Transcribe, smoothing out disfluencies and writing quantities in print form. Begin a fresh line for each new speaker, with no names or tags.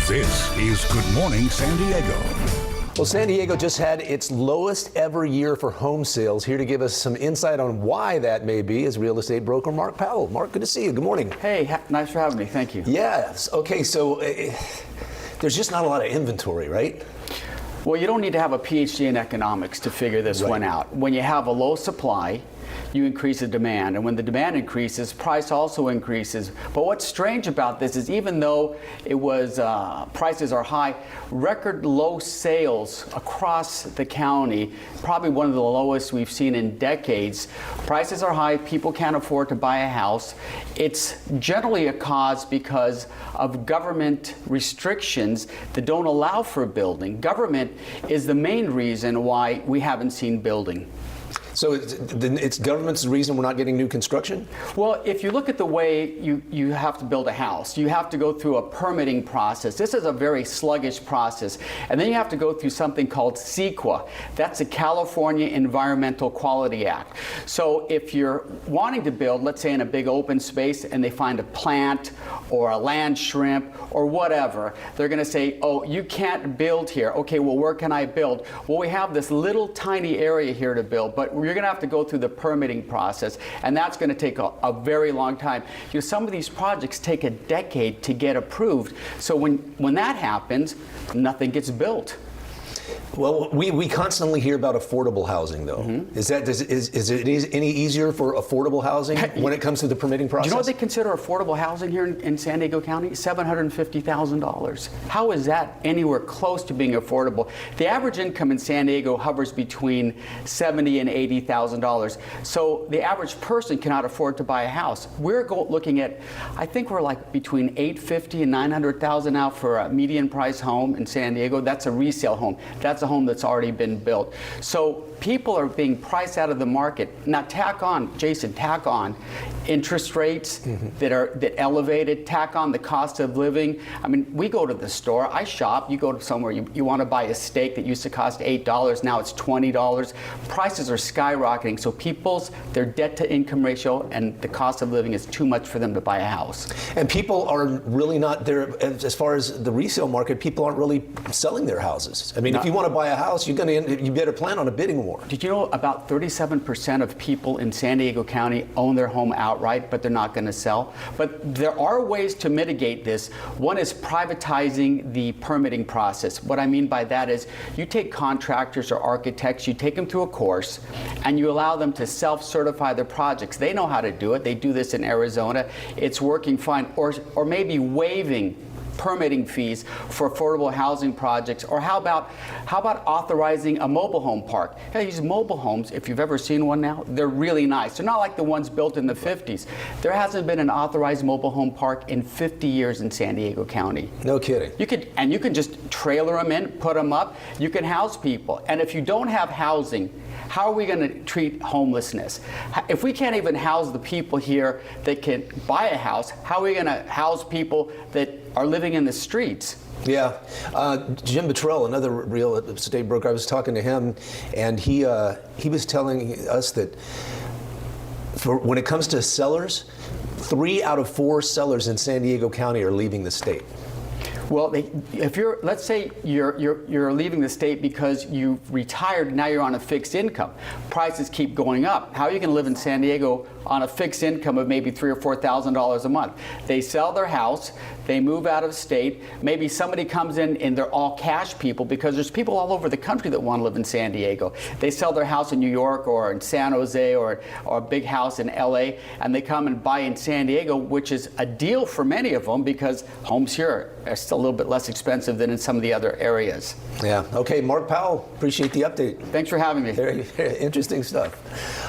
This is Good Morning San Diego.
Well, San Diego just had its lowest ever year for home sales. Here to give us some insight on why that may be is real estate broker Mark Powell. Mark, good to see you. Good morning.
Hey, nice for having me. Thank you.
Yes. Okay, so there's just not a lot of inventory, right?
Well, you don't need to have a PhD in economics to figure this one out. When you have a low supply, you increase the demand, and when the demand increases, price also increases. But what's strange about this is even though it was prices are high, record low sales across the county, probably one of the lowest we've seen in decades. Prices are high, people can't afford to buy a house. It's generally a cause because of government restrictions that don't allow for building. Government is the main reason why we haven't seen building.
So it's government's reason we're not getting new construction?
Well, if you look at the way you have to build a house, you have to go through a permitting process. This is a very sluggish process. And then you have to go through something called CEQA. That's the California Environmental Quality Act. So if you're wanting to build, let's say in a big open space, and they find a plant or a land shrimp or whatever, they're going to say, oh, you can't build here. Okay, well, where can I build? Well, we have this little tiny area here to build, but you're going to have to go through the permitting process, and that's going to take a very long time. You know, some of these projects take a decade to get approved. So when that happens, nothing gets built.
Well, we constantly hear about affordable housing, though. Mm-hmm. Is it any easier for affordable housing when it comes to the permitting process?
Do you know what they consider affordable housing here in San Diego County? $750,000. How is that anywhere close to being affordable? The average income in San Diego hovers between $70,000 and $80,000. So the average person cannot afford to buy a house. We're looking at, I think we're like between $850,000 and $900,000 now for a median price home in San Diego. That's a resale home. That's a home that's already been built. So people are being priced out of the market. Now tack on interest rates that elevated, tack on the cost of living. I mean, we go to the store, I shop, you go to somewhere, you want to buy a steak that used to cost $8, now it's $20. Prices are skyrocketing, so their debt to income ratio and the cost of living is too much for them to buy a house.
And people are really not there, as far as the resale market, people aren't really selling their houses. I mean, if you want to buy a house, you better plan on a bidding war.
Did you know about 37% of people in San Diego County own their home outright, but they're not going to sell? But there are ways to mitigate this. One is privatizing the permitting process. What I mean by that is you take contractors or architects, you take them through a course, and you allow them to self-certify their projects. They know how to do it. They do this in Arizona. It's working fine. Or maybe waiving permitting fees for affordable housing projects. Or how about authorizing a mobile home park? Hey, these mobile homes, if you've ever seen one now, they're really nice. They're not like the ones built in the 50s. There hasn't been an authorized mobile home park in 50 years in San Diego County.
No kidding. You
can just trailer them in, put them up. You can house people. And if you don't have housing, how are we going to treat homelessness? If we can't even house the people here that can buy a house, how are we going to house people that are living in the streets?
Yeah. Jim Buttrell, another real estate broker, I was talking to him, and he was telling us that when it comes to sellers, 3 out of 4 sellers in San Diego County are leaving the state.
Well, let's say you're leaving the state because you've retired and now you're on a fixed income. Prices keep going up. How are you going to live in San Diego on a fixed income of maybe $3,000 or $4,000 a month? They sell their house, they move out of state. Maybe somebody comes in and they're all cash people, because there's people all over the country that want to live in San Diego. They sell their house in New York or in San Jose or a big house in LA, and they come and buy in San Diego, which is a deal for many of them because homes here are still a little bit less expensive than in some of the other areas.
Yeah. Okay, Mark Powell, appreciate the update.
Thanks for having me.
Very interesting stuff.